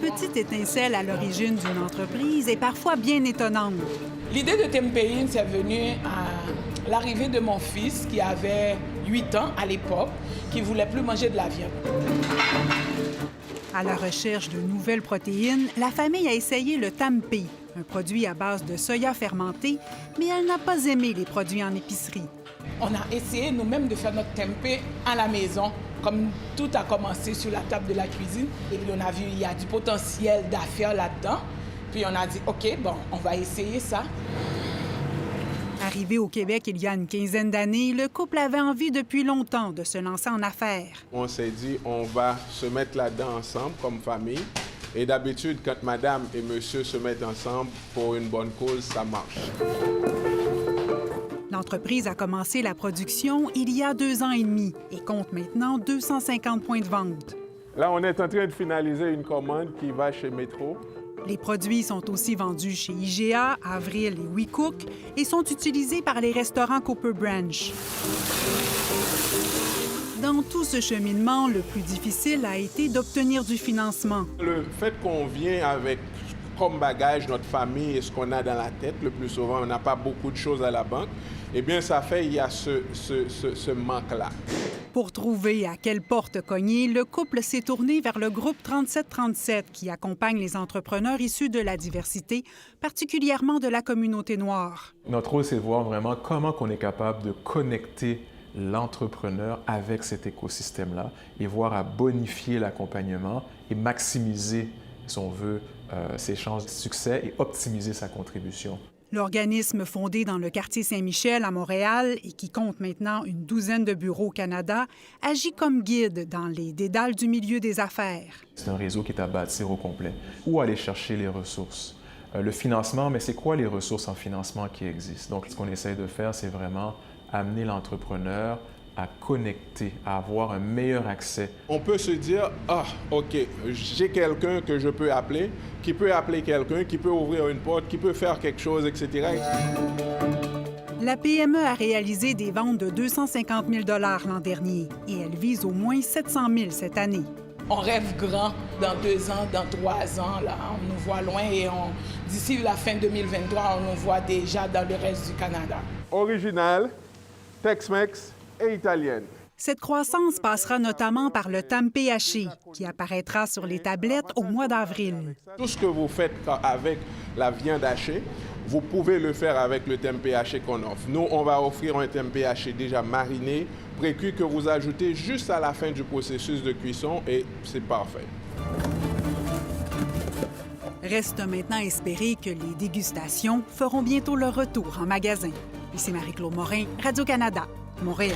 La petite étincelle à l'origine d'une entreprise est parfois bien étonnante. L'idée de Tempeh-In, c'est venu à l'arrivée de mon fils qui avait 8 ans à l'époque, qui ne voulait plus manger de la viande. À la recherche de nouvelles protéines, la famille a essayé le tempeh, un produit à base de soya fermenté, mais elle n'a pas aimé les produits en épicerie. On a essayé nous-mêmes de faire notre tempeh à la maison, comme tout a commencé sur la table de la cuisine. Et puis on a vu qu'il y a du potentiel d'affaires là-dedans. Puis on a dit, OK, bon, on va essayer ça. Arrivé au Québec il y a une quinzaine d'années, le couple avait envie depuis longtemps de se lancer en affaires. On s'est dit, on va se mettre là-dedans ensemble comme famille. Et d'habitude, quand madame et monsieur se mettent ensemble pour une bonne cause, ça marche. L'entreprise a commencé la production il y a 2 ans et demi et compte maintenant 250 points de vente. Là, on est en train de finaliser une commande qui va chez Métro. Les produits sont aussi vendus chez IGA, Avril et WeCook et sont utilisés par les restaurants Cooper Branch. Dans tout ce cheminement, le plus difficile a été d'obtenir du financement. Le fait qu'on vient avec comme bagage notre famille et ce qu'on a dans la tête, le plus souvent, on n'a pas beaucoup de choses à la banque, eh bien, ça fait qu'il y a ce manque-là. Pour trouver à quelle porte cogner, le couple s'est tourné vers le groupe 3737 qui accompagne les entrepreneurs issus de la diversité, particulièrement de la communauté noire. Notre rôle, c'est de voir vraiment comment on est capable de connecter l'entrepreneur avec cet écosystème-là et voir à bonifier l'accompagnement et maximiser, si on veut, ses chances de succès et optimiser sa contribution. L'organisme fondé dans le quartier Saint-Michel à Montréal et qui compte maintenant une 12aine de bureaux au Canada agit comme guide dans les dédales du milieu des affaires. C'est un réseau qui est à bâtir au complet. Où aller chercher les ressources? Le financement, mais c'est quoi les ressources en financement qui existent? Donc, ce qu'on essaie de faire, c'est vraiment amener l'entrepreneur à connecter, à avoir un meilleur accès. On peut se dire, ah, OK, j'ai quelqu'un que je peux appeler, qui peut appeler quelqu'un, qui peut ouvrir une porte, qui peut faire quelque chose, etc. La PME a réalisé des ventes de 250 000 $ l'an dernier et elle vise au moins 700 000 cette année. On rêve grand dans 2 ans, dans 3 ans, là, on nous voit loin et d'ici la fin 2023, on nous voit déjà dans le reste du Canada. Original, Tex-Mex et italienne. Cette croissance passera notamment par le tempeh haché, qui apparaîtra sur les tablettes au mois d'avril. Tout ce que vous faites avec la viande hachée, vous pouvez le faire avec le tempeh haché qu'on offre. Nous, on va offrir un tempeh haché déjà mariné, pré-cuit, que vous ajoutez juste à la fin du processus de cuisson et c'est parfait. Reste maintenant à espérer que les dégustations feront bientôt leur retour en magasin. Ici Marie-Claude Morin, Radio-Canada, Montréal.